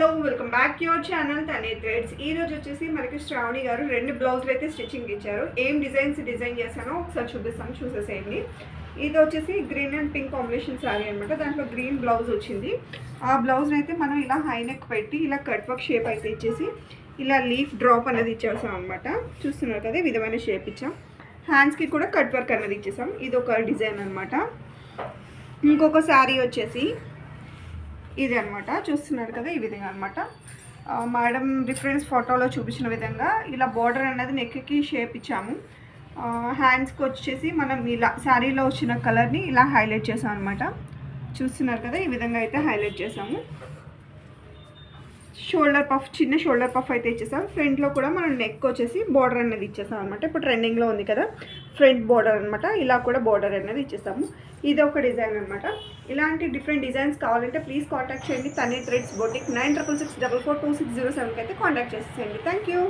Hello welcome back to your channel తనే threads. ఈ రోజు వచ్చేసి మనకి శ్రావణి గారు 2 బ్లౌజులు అయితే స్టిచ్చింగ్ ఇచ్చారు. ఏం డిజైన్ చేశానో ఒకసారి చూపిస్తాను, చూసేసేయండి. ఇది వచ్చేసి green and pink combination sari అనమాట. దాంట్లో గ్రీన్ బ్లౌజ్ వచ్చింది. ఆ బ్లౌజ్ని అయితే మనం ఇలా హై నెక్ పెట్టి ఇలా కట్ వర్క్ షేప్ అయితే ఇచ్చేసి ఇలా లీఫ్ డ్రాప్ అనేది ఇచ్చేసాం అనమాట. చూస్తున్నారు కదా, విధమైన షేప్ ఇచ్చాం. హ్యాండ్స్కి కూడా కట్ వర్క్ అనేది ఇచ్చేసాం. ఇది ఒక డిజైన్ అనమాట. ఇంకొక శారీ వచ్చేసి ఇది అనమాట. చూస్తున్నారు కదా, ఈ విధంగా అనమాట. మేడం రిఫరెన్స్ ఫోటోలో చూపించిన విధంగా ఇలా బార్డర్ అనేది నెక్కి షేప్ ఇచ్చాము. హ్యాండ్స్కి వచ్చేసి మనం ఇలా శారీలో వచ్చిన కలర్ని ఇలా హైలైట్ చేసాం అనమాట. చూస్తున్నారు కదా, ఈ విధంగా అయితే హైలైట్ చేసాము. షోల్డర్ పఫ్, చిన్న షోల్డర్ పఫ్ అయితే ఇచ్చేసాం. ఫ్రంట్లో కూడా మనం నెక్ వచ్చేసి బార్డర్ అనేది ఇచ్చేసాం అనమాట. ఇప్పుడు ట్రెండింగ్లో ఉంది కదా ఫ్రంట్ బార్డర్ అనమాట. ఇలా కూడా బార్డర్ అనేది ఇచ్చేసాము. ఇది ఒక డిజైన్ అనమాట. ఇలాంటి డిఫరెంట్ డిజైన్స్ కావాలంటే ప్లీజ్ కాంటాక్ట్ చేయండి. తనే థ్రెడ్స్ బొటిక్ 9666442607 అయితే కాంటాక్ట్ చేసేయండి. Thank you.